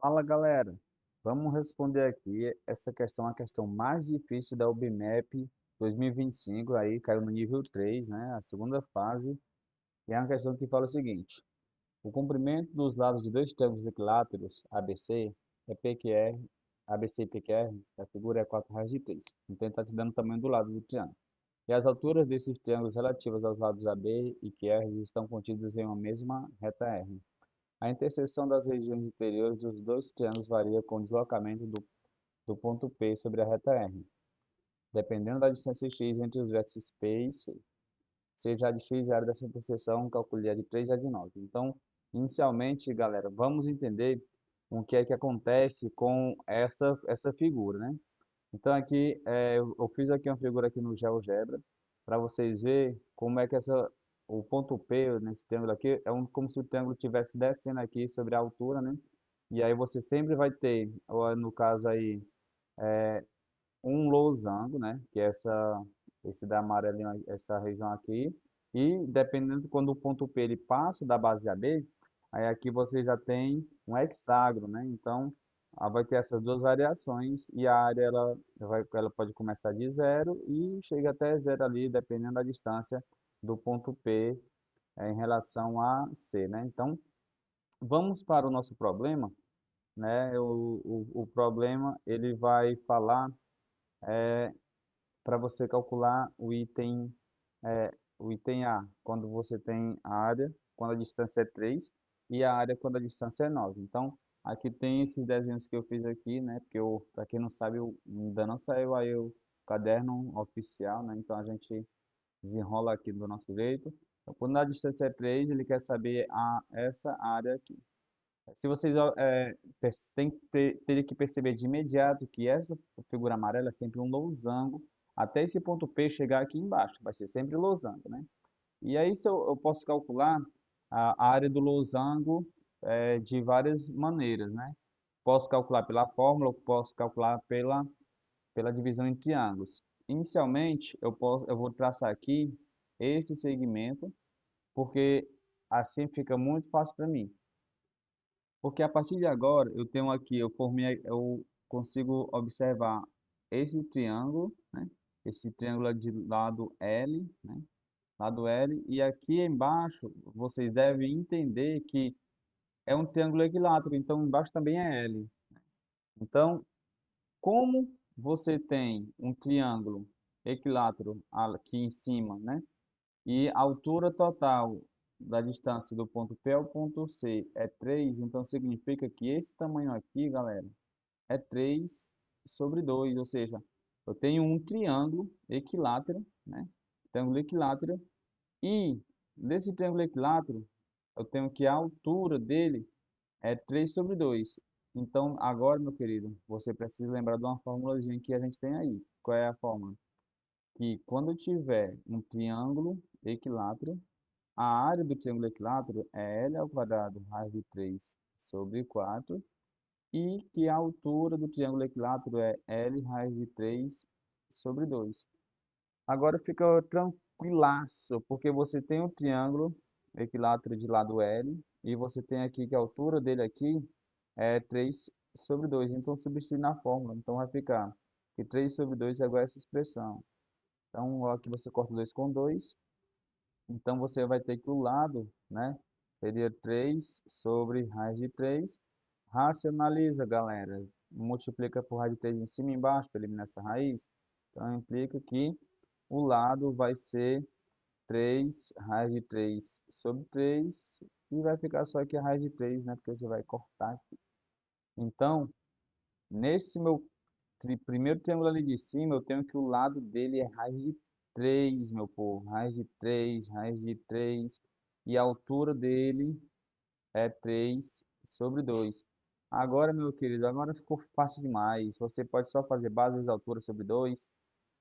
Fala galera, vamos responder aqui essa questão, a questão mais difícil da UBMAP 2025, aí caiu no nível 3, né, a segunda fase, e é uma questão que fala o seguinte: o comprimento dos lados de dois triângulos equiláteros ABC é PQR, ABC e PQR, a figura é 4 raios de 3, então ele está te dando o tamanho do lado do triângulo. E as alturas desses triângulos relativas aos lados AB e QR estão contidas em uma mesma reta R. A interseção das regiões interiores dos dois triângulos varia com o deslocamento do ponto P sobre a reta R, dependendo da distância x entre os vértices P e C. Seja a de x e a área dessa interseção, calcule a de 3 e a de 9. Então, inicialmente, galera, vamos entender o que é que acontece com essa figura, né? Então, aqui, eu fiz aqui uma figura aqui no GeoGebra, para vocês verem como é que o ponto P nesse triângulo aqui, como se o triângulo estivesse descendo aqui sobre a altura, né? E aí você sempre vai ter, ou no caso aí, um losango, né? Que é esse da amarelinho, essa região aqui. E dependendo de quando o ponto P ele passa da base AB, aí aqui você já tem um hexágono, né? Então, vai ter essas duas variações e a área ela pode começar de zero e chega até zero ali, dependendo da distância do ponto P em relação a C, né? Então, vamos para o nosso problema, né? O problema ele vai falar para você calcular o item A, quando você tem a área, quando a distância é 3 e a área quando a distância é 9. Então, aqui tem esses desenhos que eu fiz aqui, né? Porque, para quem não sabe, ainda não saiu aí o caderno oficial, né? Então, a gente desenrola aqui do nosso jeito. Então, quando a distância é 3, ele quer saber essa área aqui. Se vocês teriam que perceber de imediato que essa figura amarela é sempre um losango, até esse ponto P chegar aqui embaixo, vai ser sempre losango, né? E aí se eu posso calcular a área do losango de várias maneiras, né? Posso calcular pela fórmula, ou posso calcular pela divisão em triângulos. Inicialmente, eu vou traçar aqui esse segmento, porque assim fica muito fácil para mim. Porque a partir de agora, eu tenho aqui, eu consigo observar esse triângulo, né? Esse triângulo é de lado L, né? Lado L, e aqui embaixo, vocês devem entender que é um triângulo equilátero, então embaixo também é L. Então, como você tem um triângulo equilátero aqui em cima, né? E a altura total da distância do ponto P ao ponto C é 3, então significa que esse tamanho aqui, galera, é 3 sobre 2, ou seja, eu tenho um triângulo equilátero, né? Triângulo equilátero, e desse triângulo equilátero, eu tenho que a altura dele é 3 sobre 2. Então, agora, meu querido, você precisa lembrar de uma formulazinha que a gente tem aí. Qual é a fórmula? Que quando eu tiver um triângulo equilátero, a área do triângulo equilátero é L ao quadrado raiz de 3 sobre 4 e que a altura do triângulo equilátero é L raiz de 3 sobre 2. Agora fica tranquilaço, porque você tem um triângulo equilátero de lado L e você tem aqui que a altura dele aqui é 3 sobre 2. Então substitui na fórmula. Então vai ficar que 3 sobre 2 é igual a essa expressão. Então aqui você corta 2 com 2. Então você vai ter que o lado, né, seria 3 sobre raiz de 3. Racionaliza, galera. Multiplica por raiz de 3 em cima e embaixo para eliminar essa raiz. Então implica que o lado vai ser 3 raiz de 3 sobre 3 e vai ficar só aqui a raiz de 3, né, porque você vai cortar aqui. Então, nesse meu primeiro triângulo ali de cima, eu tenho que o lado dele é raiz de 3, meu povo. Raiz de 3, raiz de 3. E a altura dele é 3 sobre 2. Agora, meu querido, agora ficou fácil demais. Você pode só fazer base vezes altura sobre 2.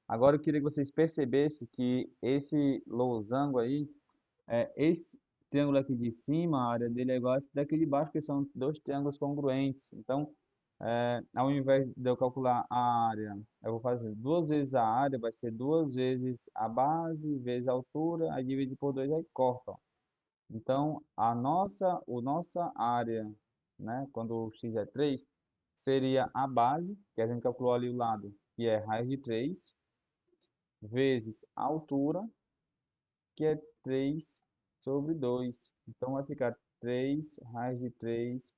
Agora eu queria que vocês percebessem que esse losango aí, esse triângulo aqui de cima, a área dele é igual a esse daqui de baixo, que são dois triângulos congruentes. Então, ao invés de eu calcular a área, eu vou fazer duas vezes a área, vai ser duas vezes a base, vezes a altura, aí divide por 2, aí corta, ó. Então, a nossa área né? Quando o x é 3, seria a base, que a gente calculou ali o lado, que é raiz de 3, vezes a altura, que é 3 sobre 2. Então, vai ficar 3 raiz de 3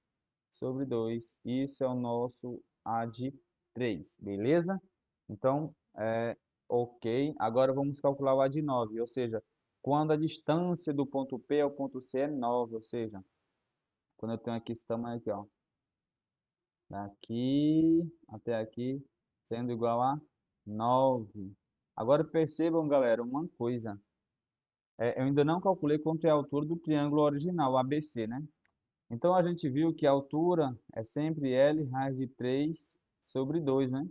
sobre 2. Isso é o nosso A de 3, beleza? Então, ok. Agora vamos calcular o A de 9, ou seja, quando a distância do ponto P ao ponto C é 9, ou seja, quando eu tenho aqui esse tamanho aqui, ó, daqui até aqui, sendo igual a 9. Agora percebam, galera, uma coisa. Eu ainda não calculei quanto é a altura do triângulo original, ABC, né? Então, a gente viu que a altura é sempre L raiz de 3 sobre 2, né?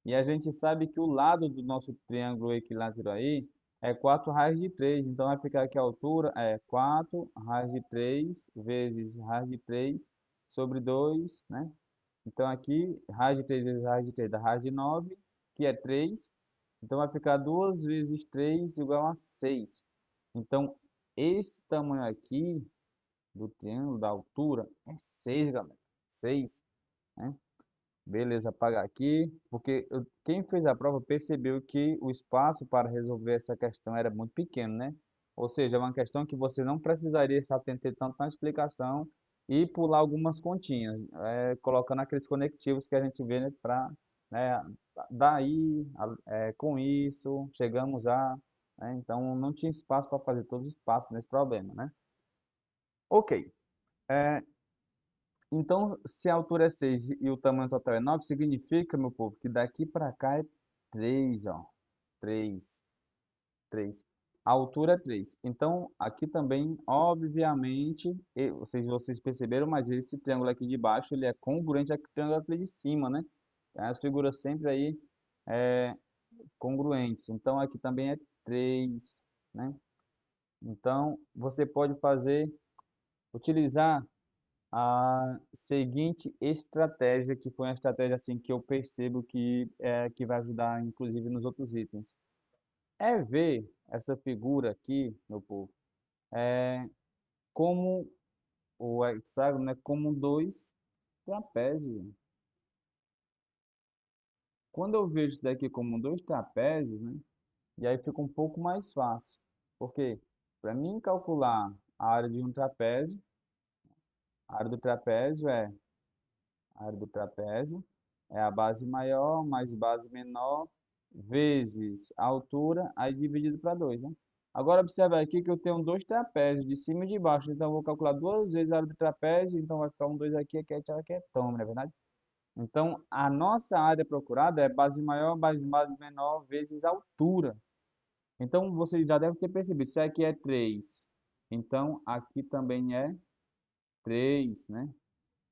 E a gente sabe que o lado do nosso triângulo equilátero aí é 4 raiz de 3. Então, vai ficar que a altura é 4 raiz de 3 vezes raiz de 3 sobre 2, né? Então, aqui, raiz de 3 vezes raiz de 3 dá raiz de 9, que é 3. Então, vai ficar 2 vezes 3 igual a 6. Então, esse tamanho aqui do triângulo, da altura, é 6, galera. 6, né? Beleza, apagar aqui, porque quem fez a prova percebeu que o espaço para resolver essa questão era muito pequeno, né? Ou seja, é uma questão que você não precisaria se atentar tanto na explicação e pular algumas continhas, colocando aqueles conectivos que a gente vê, né, para, né, daí, com isso, chegamos a, né? Então, não tinha espaço para fazer todos os passos nesse problema, né? Ok. É, então, se a altura é 6 e o tamanho total é 9, significa, meu povo, que daqui para cá é 3, ó. 3, 3. A altura é 3. Então, aqui também, obviamente, vocês perceberam, mas esse triângulo aqui de baixo, ele é congruente ao triângulo aqui de cima, né? As figuras sempre aí é, congruentes. Então, aqui também é 3, né? Então, você pode utilizar a seguinte estratégia, que foi uma estratégia assim que eu percebo que vai ajudar inclusive nos outros itens. É ver essa figura aqui, meu povo, como o hexágono, né, como dois trapézios. Quando eu vejo isso daqui como dois trapézios, né, e aí fica um pouco mais fácil. Porque para mim calcular a área de um trapézio, a área do trapézio é a área do trapézio é a base maior mais base menor vezes a altura, aí dividido para 2, né? Agora observa aqui que eu tenho dois trapézios, de cima e de baixo, então eu vou calcular duas vezes a área do trapézio, então vai ficar um 2 aqui, aqui é toma, não é verdade? Então, a nossa área procurada é base maior mais base menor vezes a altura. Então, você já deve ter percebido, se aqui é 3, então aqui também é 3, né?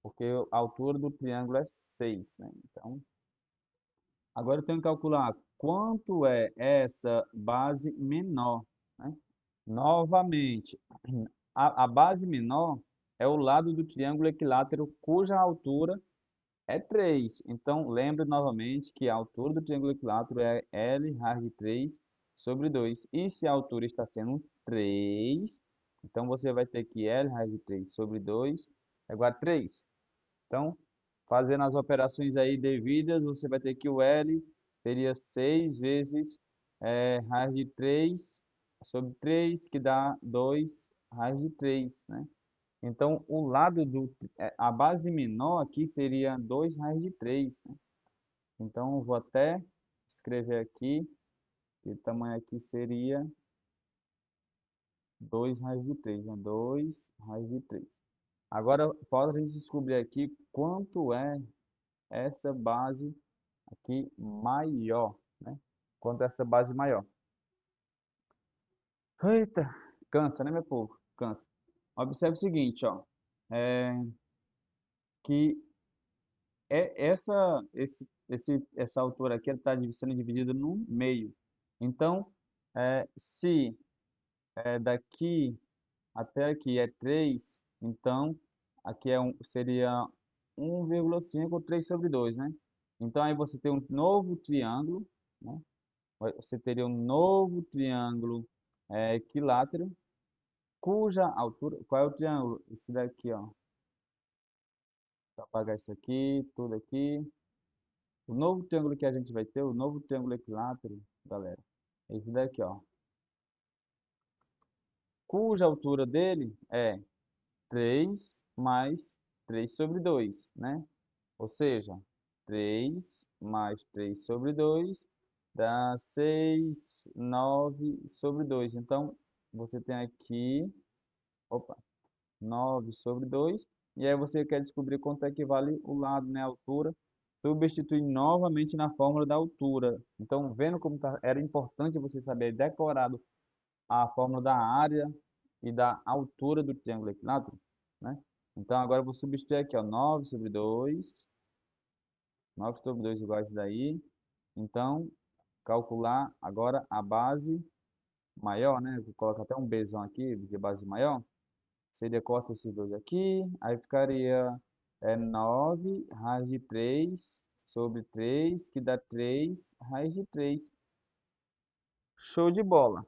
Porque a altura do triângulo é 6, né? Então, agora eu tenho que calcular quanto é essa base menor, né? Novamente, a base menor é o lado do triângulo equilátero cuja altura é 3. Então, lembre novamente que a altura do triângulo equilátero é L raiz de 3 sobre 2. E se a altura está sendo 3, então você vai ter que L raiz de 3 sobre 2 é igual a 3. Então, fazendo as operações aí devidas, você vai ter que o L seria 6 vezes raiz de 3 sobre 3, que dá 2 raiz de 3, né? Então, a base menor aqui seria 2 raiz de 3, né? Então, eu vou até escrever aqui, que o tamanho aqui seria 2 raiz de 3, né? 2 raiz de 3. Agora, pode a gente descobrir aqui quanto é essa base aqui maior, né? Quanto essa base maior. Eita, cansa, né, meu povo? Cansa. Observe o seguinte, ó, é, que essa altura aqui está sendo dividida no meio. Então, se daqui até aqui é 3, então aqui seria 1,5 ou 3 sobre 2, né? Então, aí você tem um novo triângulo, né? Você teria um novo triângulo equilátero, cuja altura... Qual é o triângulo? Esse daqui, ó. apagar isso aqui, tudo aqui. O novo triângulo que a gente vai ter, o novo triângulo equilátero, galera, é esse daqui, ó. Cuja altura dele é 3 mais 3 sobre 2, né? Ou seja, 3 mais 3 sobre 2 dá 6, 9 sobre 2. Então, você tem aqui, opa, 9 sobre 2. E aí você quer descobrir quanto equivale o lado, né, a altura. Substitui novamente na fórmula da altura. Então, vendo como era importante você saber decorado a fórmula da área e da altura do triângulo equilátero, né? Então, agora eu vou substituir aqui, ó, 9 sobre 2. 9 sobre 2 igual a isso daí. Então, calcular agora a base maior, né? Vou colocar até um Bzão aqui, de base maior. Seria, corta esses dois aqui, aí ficaria 9 raiz de 3 sobre 3, que dá 3 raiz de 3. Show de bola.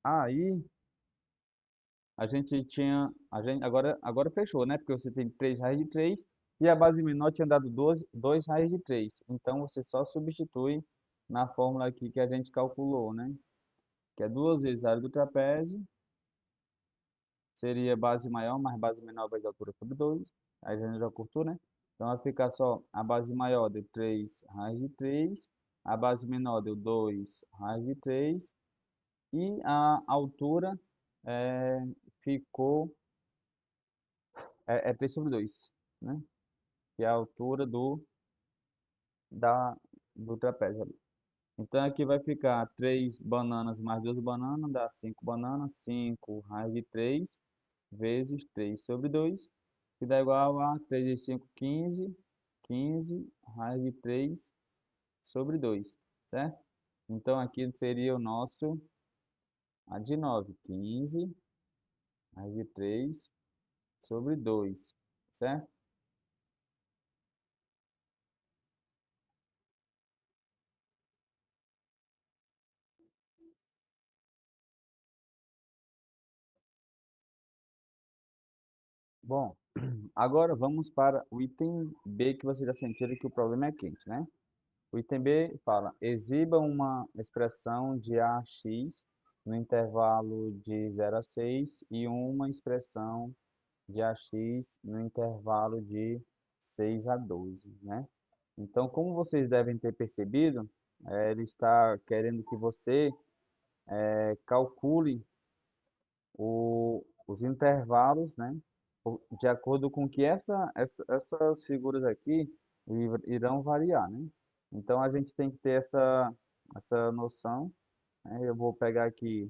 Aí, a gente tinha, agora fechou, né? Porque você tem 3 raiz de 3 e a base menor tinha dado 2 raiz de 3. Então, você só substitui na fórmula aqui que a gente calculou, né? Que é 2 vezes a área do trapézio, seria base maior mais base menor vezes a altura sobre 2. Aí a gente já cortou, né? Então vai ficar só a base maior deu 3 raiz de 3, a base menor deu 2 raiz de 3 e a altura é, ficou 3 sobre 2, né? Que é a altura da, do trapézio ali. Então aqui vai ficar 3 bananas mais 2 bananas, dá 5 bananas, 5 raiz de 3 vezes 3 sobre 2, que dá igual a 3 vezes 5, 15, 15 raiz de 3 sobre 2, certo? Então aqui seria o nosso a de 9, 15 raiz de 3 sobre 2, certo? Bom, agora vamos para o item B, que vocês já sentiram que o problema é quente, né? O item B fala, exiba uma expressão de AX no intervalo de 0 a 6 e uma expressão de AX no intervalo de 6 a 12, né? Então, como vocês devem ter percebido, ele está querendo que você calcule os intervalos, né? De acordo com que essas figuras aqui irão variar, né? Então, a gente tem que ter essa noção, né? Eu vou pegar aqui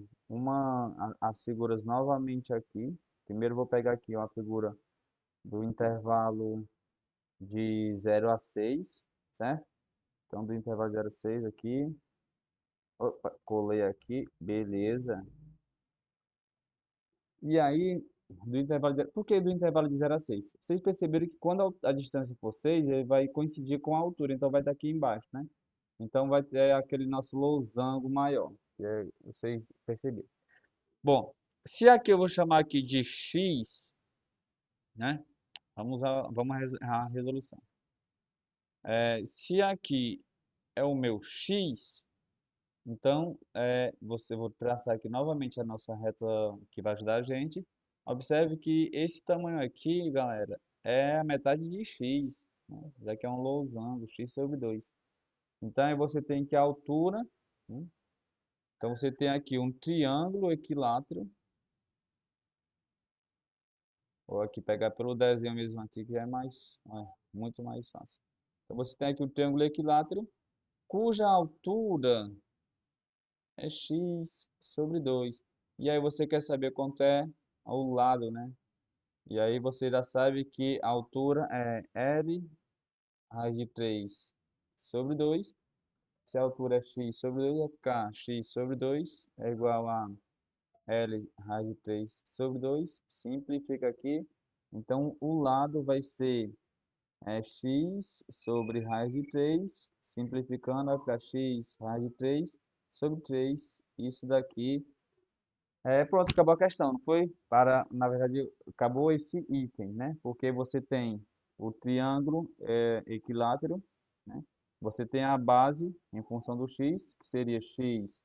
as figuras novamente aqui. Primeiro, eu vou pegar aqui uma figura do intervalo de 0 a 6, certo? Então, do intervalo de 0 a 6 aqui. Opa, colei aqui, beleza. E aí, por que do intervalo de 0 a 6? Vocês perceberam que quando a distância for 6, ele vai coincidir com a altura, então vai estar aqui embaixo, né? Então vai ter aquele nosso losango maior, vocês perceberam. Bom, se aqui eu vou chamar aqui de x, né? Vamos à resolução. Se aqui é o meu x, então vou traçar aqui novamente a nossa reta que vai ajudar a gente. Observe que esse tamanho aqui, galera, é a metade de x, né? Já que é um losango, x sobre 2. Então aí você tem que a altura, né? Então você tem aqui um triângulo equilátero, ou aqui pegar pelo desenho mesmo aqui, que muito mais fácil. Então você tem aqui o triângulo equilátero, cuja altura é x sobre 2. E aí você quer saber quanto é o lado, né? E aí você já sabe que a altura é L raiz de 3 sobre 2. Se a altura é x sobre 2, vai ficar x sobre 2 é igual a L raiz de 3 sobre 2. Simplifica aqui. Então, o lado vai ser x sobre raiz de 3. Simplificando, vai ficar x raiz de 3 sobre 3. Isso daqui. Pronto, acabou a questão, não foi? Na verdade, acabou esse item, né? Porque você tem o triângulo equilátero, né? Você tem a base em função do x, que seria x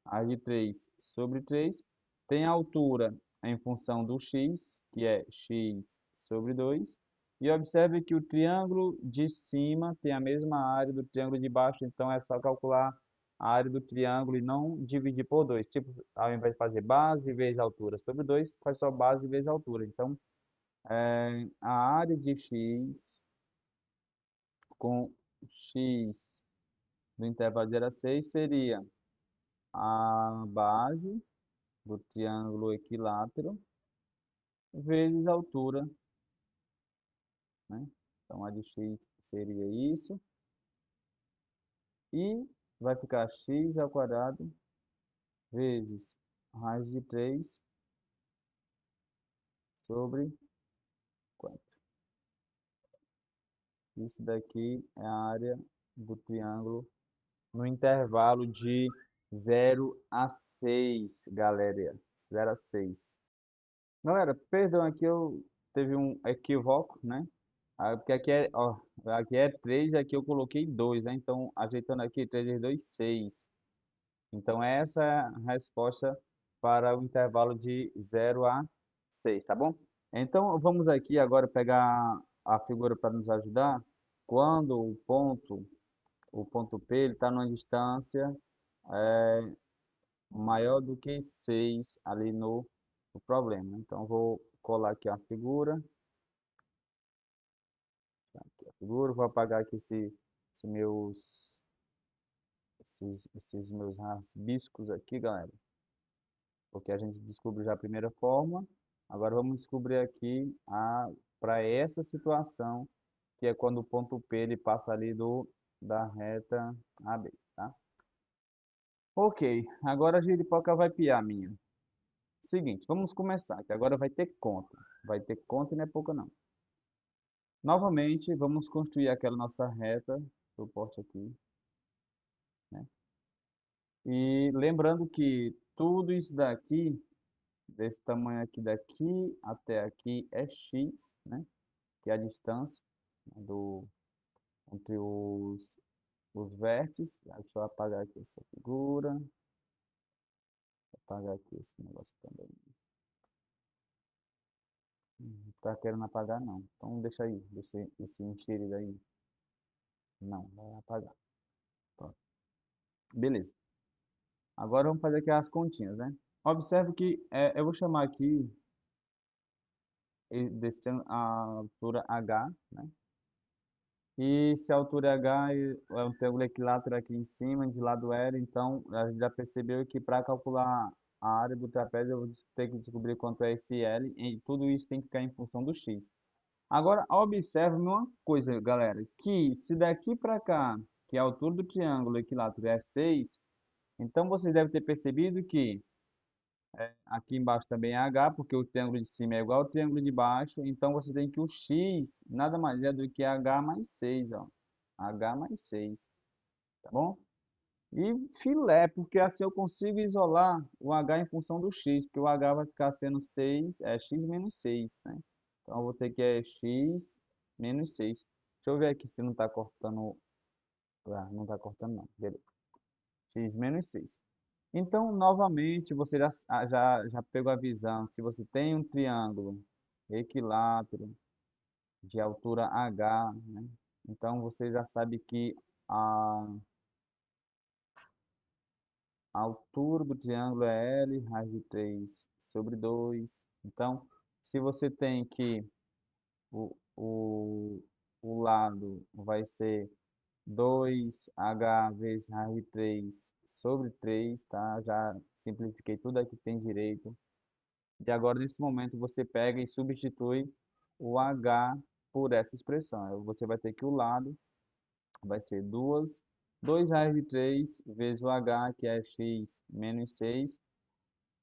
raiz de 3 sobre 3. Tem a altura em função do x, que é x sobre 2. E observe que o triângulo de cima tem a mesma área do triângulo de baixo, então é só calcular a área do triângulo e não dividir por 2. Tipo, ao invés de fazer base vezes altura sobre 2, faz só base vezes altura. Então, a área de x com x do intervalo de 0 a 6 seria a base do triângulo equilátero vezes a altura, né? Então, a de x seria isso. E vai ficar x ao quadrado vezes raiz de 3 sobre 4. Isso daqui é a área do triângulo no intervalo de 0 a 6, galera. 0 a 6. Galera, perdão aqui, eu teve um equívoco, né? Porque aqui é, ó, aqui é 3 e aqui eu coloquei 2, né? Então, ajeitando aqui, 3 vezes 2, 6. Então, essa é a resposta para o intervalo de 0 a 6, tá bom? Então, vamos aqui agora pegar a figura para nos ajudar. Quando o ponto P está numa distância maior do que 6 ali no problema. Então, vou colar aqui a figura. Aqui a figura, vou apagar aqui esses meus rabiscos aqui, galera. Porque a gente descobriu já a primeira fórmula. Agora vamos descobrir aqui para essa situação, que é quando o ponto P ele passa ali da reta AB, tá? Ok, agora a giripoca vai piar minha. Seguinte, vamos começar, que agora vai ter conta. Vai ter conta e não é pouca não. Novamente, vamos construir aquela nossa reta, suporte aqui, né? E lembrando que tudo isso daqui, desse tamanho aqui daqui até aqui é x, né? Que é a distância, né, entre os vértices. Deixa eu apagar aqui essa figura. Vou apagar aqui esse negócio também. Não tá querendo apagar não. Então deixa aí, deixa esse enxerido aí. Não, vai apagar. Pronto. Beleza. Agora vamos fazer aqui as continhas, né? Observe que eu vou chamar aqui desse a altura H, né? E se a altura H é um triângulo equilátero aqui em cima, de lado L, então a gente já percebeu que para calcular a área do trapézio eu vou ter que descobrir quanto é esse L, e tudo isso tem que ficar em função do x. Agora, observe uma coisa, galera, que se daqui para cá, que a altura do triângulo equilátero é 6, então vocês devem ter percebido que aqui embaixo também é H, porque o triângulo de cima é igual ao triângulo de baixo. Então, você tem que o x nada mais é do que H mais 6, ó. H mais 6, tá bom? E filé, porque assim eu consigo isolar o H em função do x, porque o H vai ficar sendo 6, x menos 6, né? Então, eu vou ter que x menos 6. Deixa eu ver aqui se não está cortando. Ah, não está cortando não, beleza. X menos 6. Então, novamente, você já pegou a visão que se você tem um triângulo equilátero de altura H, né? Então, você já sabe que a altura do triângulo é L raiz de 3 sobre 2. Então, se você tem que o, o, o lado vai ser 2H vezes raiz de 3 sobre 3, tá? Já simplifiquei tudo aqui que tem direito. E agora, nesse momento, você pega e substitui o H por essa expressão. Você vai ter que o lado vai ser 2 raiz de 3 vezes o H, que é x menos 6,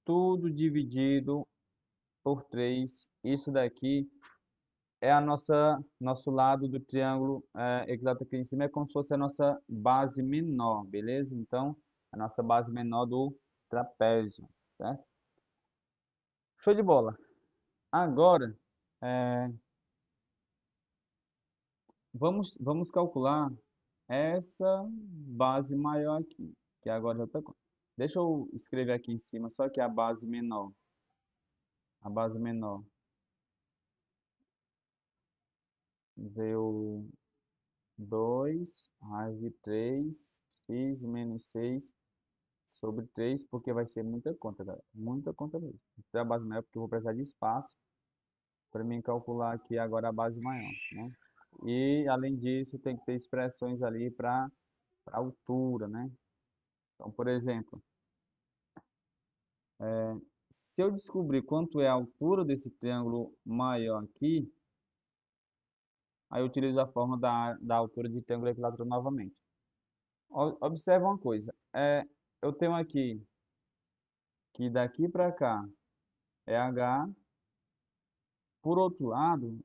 tudo dividido por 3. Isso daqui é nosso lado do triângulo equilátero aqui em cima, é como se fosse a nossa base menor, beleza? Então, a nossa base menor do trapézio, certo? Show de bola. Agora, é, vamos calcular essa base maior aqui, que agora já está. Deixa eu escrever aqui em cima, só que a base menor. A base menor veio 2 raiz de 3 x menos 6 sobre 3 porque vai ser muita conta, galera. Muita conta mesmo. Então, a base maior porque eu vou precisar de espaço para mim calcular aqui agora a base maior, né? E, além disso, tem que ter expressões ali para altura, né? Então, por exemplo, se eu descobrir quanto é a altura desse triângulo maior aqui, aí eu utilizo a fórmula da altura de triângulo equilátero novamente. Observa uma coisa, eu tenho aqui que daqui para cá é h, por outro lado,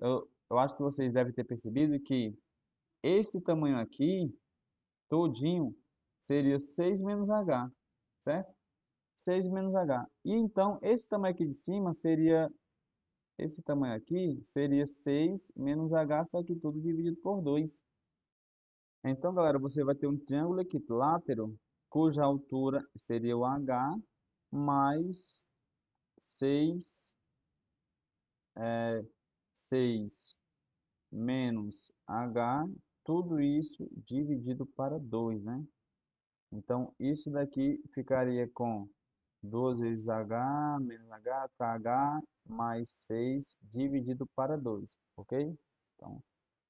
eu acho que vocês devem ter percebido que esse tamanho aqui, todinho, seria 6 menos h, certo? 6 menos h. E então, esse tamanho aqui de cima seria, esse tamanho aqui seria 6 menos h, só que tudo dividido por 2. Então, galera, você vai ter um triângulo equilátero, cuja altura seria o h, mais 6 6 menos h, tudo isso dividido para 2, né? Então, isso daqui ficaria com 2 vezes h menos h, kh, mais 6 dividido para 2, ok? Então,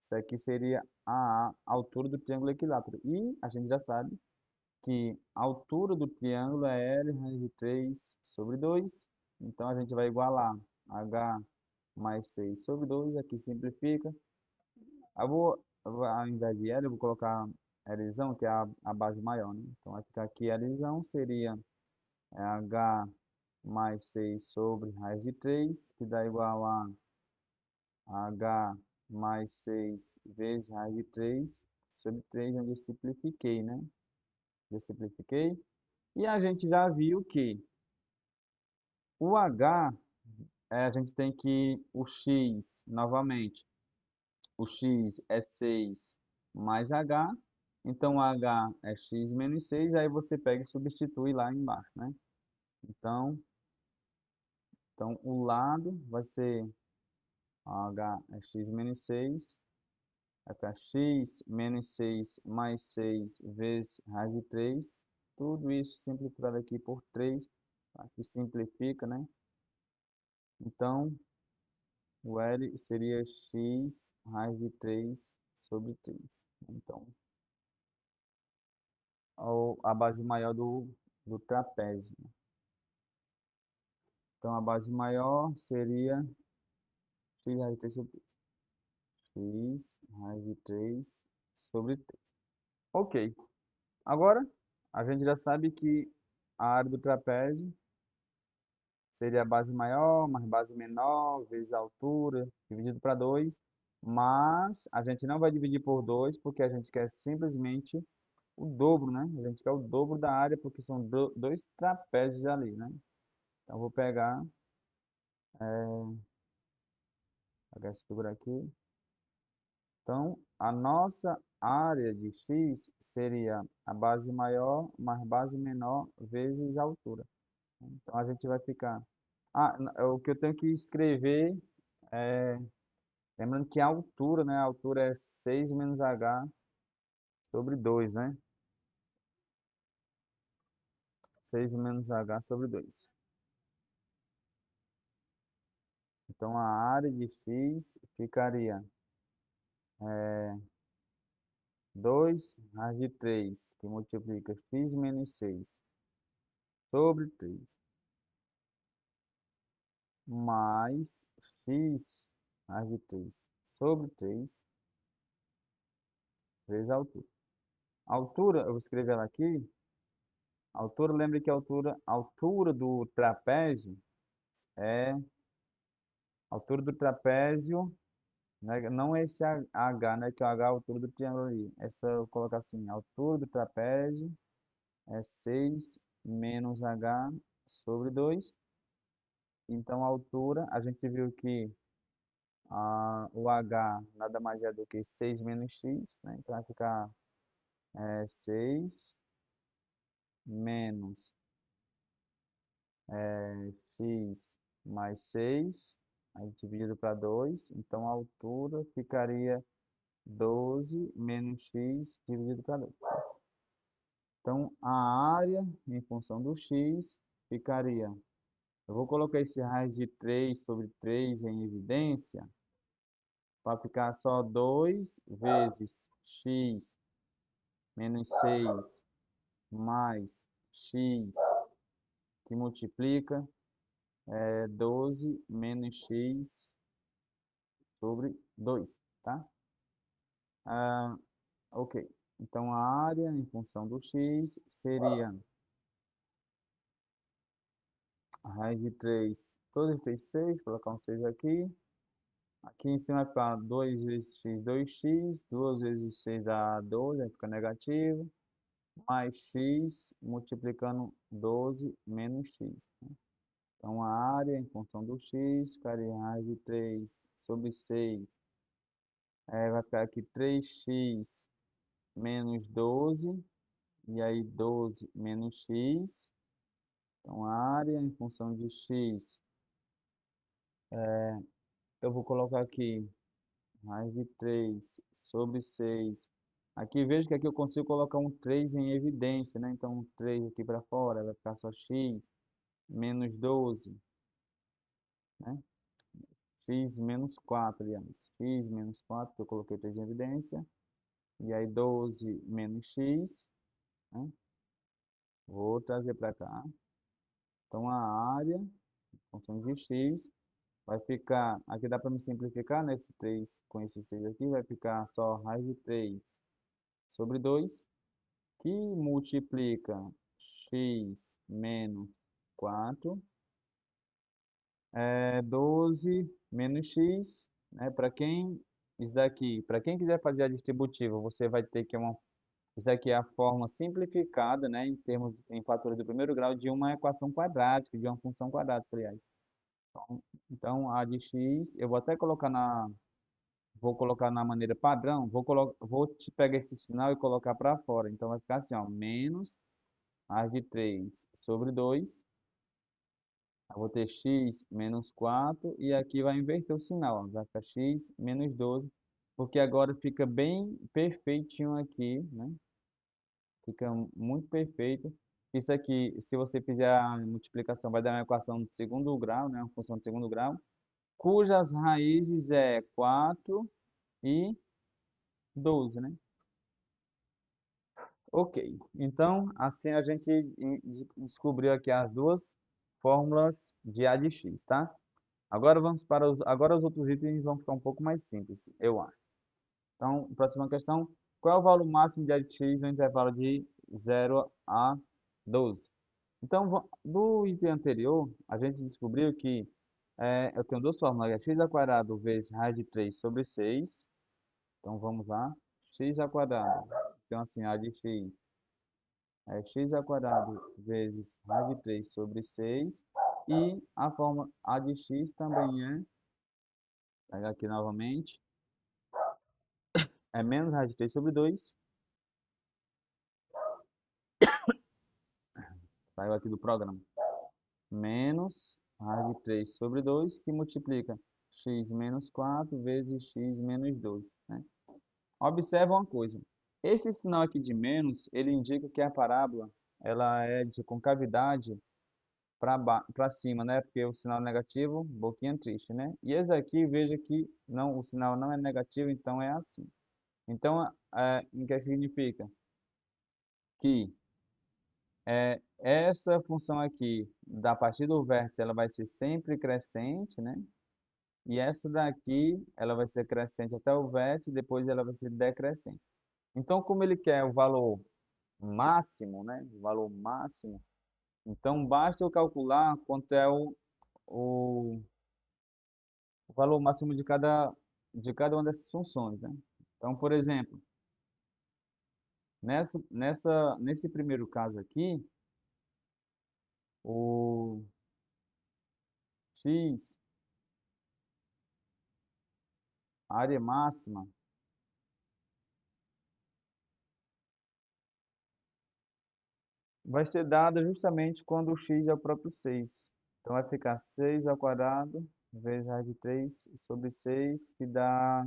isso aqui seria a altura do triângulo equilátero. E a gente já sabe que a altura do triângulo é L raiz de 3 sobre 2. Então, a gente vai igualar h mais 6 sobre 2, aqui simplifica. Ao invés de L, eu vou colocar Lzão, que é a base maior, né? Então, vai ficar aqui Lzão, seria h mais 6 sobre raiz de 3, que dá igual a h mais 6 vezes raiz de 3 sobre 3, onde eu simplifiquei, né? Eu simplifiquei. E a gente já viu que o h, a gente tem que o x, novamente, o x é 6 mais h, então h é x menos 6, aí você pega e substitui lá embaixo, né? Então, o lado vai ser h é x menos 6, vai ficar x menos 6 mais 6 vezes raiz de 3, tudo isso simplificado aqui por 3, aqui simplifica, né? Então, o L seria x raiz de 3 sobre 3. Então, a base maior do trapézio. Então, a base maior seria x raiz de 3 sobre 3. X raiz de 3 sobre 3. Ok. Agora, a gente já sabe que a área do trapézio seria a base maior mais base menor vezes a altura, dividido para 2. Mas a gente não vai dividir por 2 porque a gente quer simplesmente o dobro, né? A gente quer o dobro da área porque são dois trapézios ali, né? Então, vou pegar essa figura aqui. Então, a nossa área de x seria a base maior mais base menor vezes a altura. Então, a gente vai ficar... o que eu tenho que escrever é... Lembrando que a altura, né? A altura é 6 menos h sobre 2, né? 6 menos h sobre 2. Então, a área de x ficaria 2 raiz de 3, que multiplica x menos 6 sobre 3, mais x raiz de 3 sobre 3 vezes a altura. A altura, eu vou escrever ela aqui. A altura, lembre que a altura do trapézio é... A altura do trapézio, né, não é esse H, né, que é o H é a altura do triângulo ali. Essa eu coloco assim, a altura do trapézio é 6 menos H sobre 2. Então, a altura, a gente viu que o h nada mais é do que 6 menos x, né? Então vai ficar 6 menos x mais 6, aí dividido para 2, então a altura ficaria 12 menos x dividido para 2. Então, a área em função do x ficaria... Eu vou colocar esse raiz de 3 sobre 3 em evidência, para ficar só 2 vezes x menos 6 mais x, que multiplica 12 menos x sobre 2, tá? Ah, ok. Então, a área em função do x seria a raiz de 3, todos os 3, 6, colocar um 6 aqui. Aqui em cima vai ficar 2 vezes x, 2x, 2 vezes 6 dá 12, aí fica negativo, mais x multiplicando 12 menos x. Então, a área em função do x ficaria a raiz de 3 sobre 6. Vai ficar aqui 3x menos 12, e aí 12 menos x. Então, a área em função de x, eu vou colocar aqui raiz de 3 sobre 6. Aqui vejo que aqui eu consigo colocar um 3 em evidência, né? Então, um 3 aqui para fora, vai ficar só x menos 12, né? X menos 4, aliás. X menos 4, que eu coloquei 3 em evidência. E aí 12 menos x, né? Vou trazer para cá. Então, a área, função de x, vai ficar... Aqui dá para me simplificar, né? Esse 3 com esse 6 aqui, vai ficar só raiz de 3 sobre 2, que multiplica x menos 4, 12 menos x, né? Para quem isso daqui, para quem quiser fazer a distributiva, você vai ter que isso aqui é a forma simplificada, né, em termos em fatores do primeiro grau de uma equação quadrática, de uma função quadrática, aliás. Então, a de x, eu vou até colocar vou colocar na maneira padrão, vou te pegar esse sinal e colocar para fora. Então vai ficar assim, ó, menos a de 3 sobre 2. Eu vou ter x menos 4 e aqui vai inverter o sinal, ó, vai ficar x menos 12, porque agora fica bem perfeitinho aqui, né? Fica muito perfeito. Isso aqui, se você fizer a multiplicação, vai dar uma equação de segundo grau, né? Uma função de segundo grau, cujas raízes é 4 e 12, né? Ok, então assim a gente descobriu aqui as duas fórmulas de A de x, tá? Agora vamos para agora os outros itens vão ficar um pouco mais simples, eu acho. Então, próxima questão, qual é o valor máximo de A de x no intervalo de 0 a 12? Então, do item anterior, a gente descobriu que eu tenho duas fórmulas, é x ao quadrado vezes raiz de 3 sobre 6. Então, vamos lá, x ao quadrado, então assim, A de x é x ao quadrado vezes raiz de 3 sobre 6. E a forma A de x também pegar aqui novamente, é menos raiz de 3 sobre 2. Saiu aqui do programa. Menos raiz de 3 sobre 2, que multiplica x menos 4 vezes x menos 2, né? Observa uma coisa. Esse sinal aqui de menos, ele indica que a parábola ela é de concavidade para cima, né? Porque o sinal negativo, boquinha triste, né? E esse aqui, veja que não, o sinal não é negativo, então é assim. Então, o que significa? Que essa função aqui, da partir do vértice, ela vai ser sempre crescente, né? E essa daqui, ela vai ser crescente até o vértice, depois ela vai ser decrescente. Então, como ele quer o valor máximo, né? O valor máximo, então basta eu calcular quanto é o, o valor máximo de cada uma dessas funções, né? Então, por exemplo, nesse primeiro caso aqui, o x A área máxima vai ser dada justamente quando o x é o próprio 6. Então vai ficar 6 ao quadrado vezes raiz de 3 sobre 6, que dá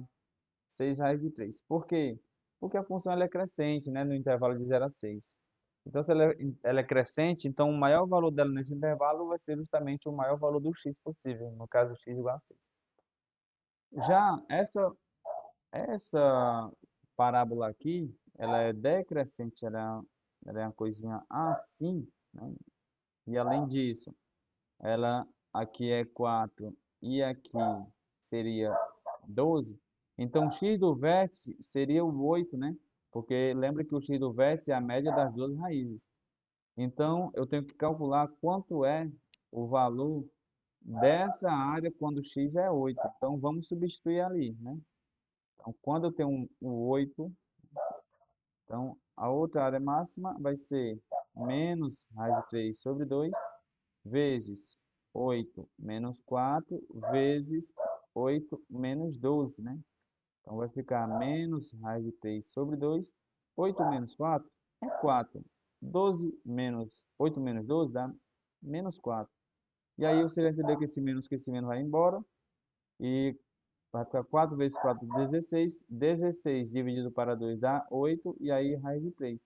6 raiz de 3. Por quê? Porque a função ela é crescente, né, no intervalo de 0 a 6. Então, se ela é crescente, então o maior valor dela nesse intervalo vai ser justamente o maior valor do x possível, no caso x igual a 6. Já essa parábola aqui, ela é decrescente, ela é uma coisinha assim, né? E além disso, ela aqui é 4 e aqui seria 12. Então, o x do vértice seria o 8, né? Porque lembra que o x do vértice é a média das duas raízes. Então, eu tenho que calcular quanto é o valor dessa área quando x é 8. Então, vamos substituir ali, né? Então, quando eu tenho o 8, então a outra área máxima vai ser menos raiz de 3 sobre 2 vezes 8 menos 4 vezes 8 menos 12, né? Então vai ficar menos raiz de 3 sobre 2. 8 menos 4 é 4. 12 menos 8 menos 12 dá menos 4. E aí você vai entender que esse menos vai embora. E vai ficar 4 vezes 4, 16. 16 dividido para 2 dá 8. E aí raiz de 3.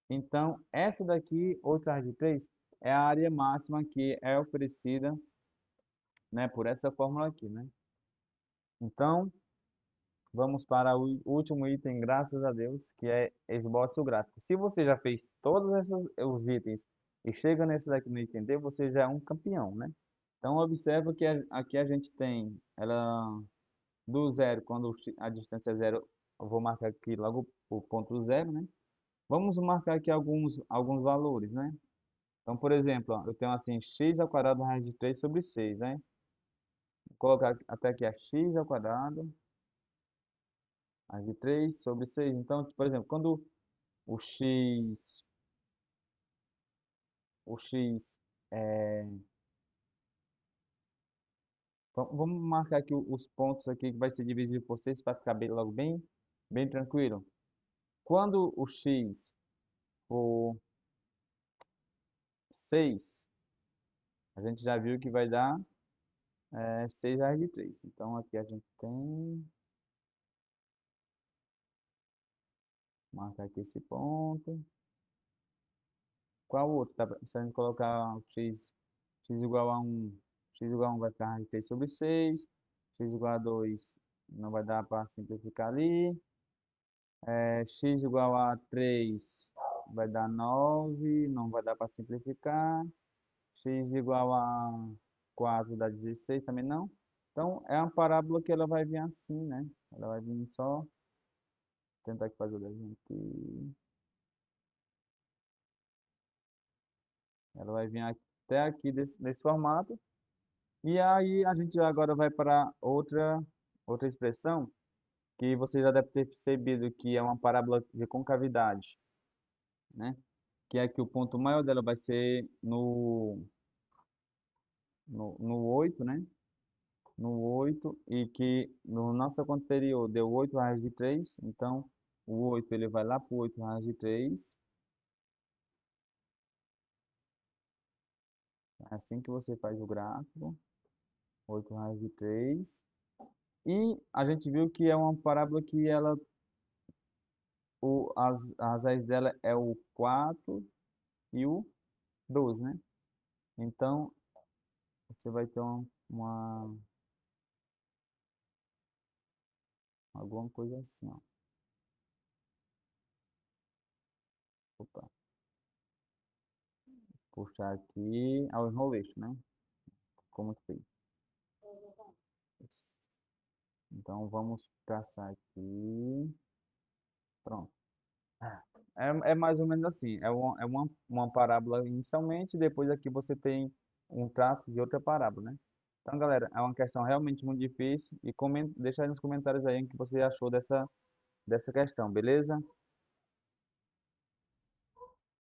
Então, essa daqui, outra raiz de 3, é a área máxima que é oferecida, né, por essa fórmula aqui, né? Então, vamos para o último item, graças a Deus, que é esboce o gráfico. Se você já fez todos os itens e chega nesse daqui no item D, você já é um campeão, né? Então, observa que aqui a gente tem ela do zero, quando a distância é zero, eu vou marcar aqui logo o ponto zero, né? Vamos marcar aqui alguns valores, né? Então, por exemplo, ó, eu tenho assim x ao quadrado raiz de 3 sobre 6, né? Vou colocar até aqui a x ao quadrado raiz de 3 sobre 6. Então, por exemplo, quando o x, o x é... Vamos marcar aqui os pontos aqui que vai ser divisível por 6 para ficar logo bem tranquilo. Quando o x for 6, a gente já viu que vai dar 6 raiz de 3. Então, aqui a gente tem... Marcar aqui esse ponto. Qual outro? Se a gente colocar o x igual a 1, x igual a 1 vai ficar raiz de 3 sobre 6, x igual a 2 não vai dar para simplificar ali, x igual a 3 vai dar 9, não vai dar para simplificar, x igual a 4 dá 16 também não. Então, é uma parábola que ela vai vir assim, né? Ela vai vir só, tentar aqui fazer o desenho aqui, ela vai vir até aqui desse formato. E aí a gente agora vai para outra expressão que você já deve ter percebido que é uma parábola de concavidade, né? Que é que o ponto maior dela vai ser no 8, né? No 8 e que no nossa conta anterior deu 8 raiz de 3, então o 8 ele vai lá para o 8 raiz de 3. É assim que você faz o gráfico, 8 raiz de 3. E a gente viu que é uma parábola que ela as raízes dela é o 4 e o 12, né? Então, você vai ter alguma coisa assim, ó. Opa, puxar aqui ao enroleixo, né? Como que fez? Então, vamos traçar aqui. Pronto. É mais ou menos assim. É uma parábola inicialmente, depois aqui você tem um traço de outra parábola, né? Então, galera, é uma questão realmente muito difícil. E deixa aí nos comentários aí o que você achou dessa questão, beleza?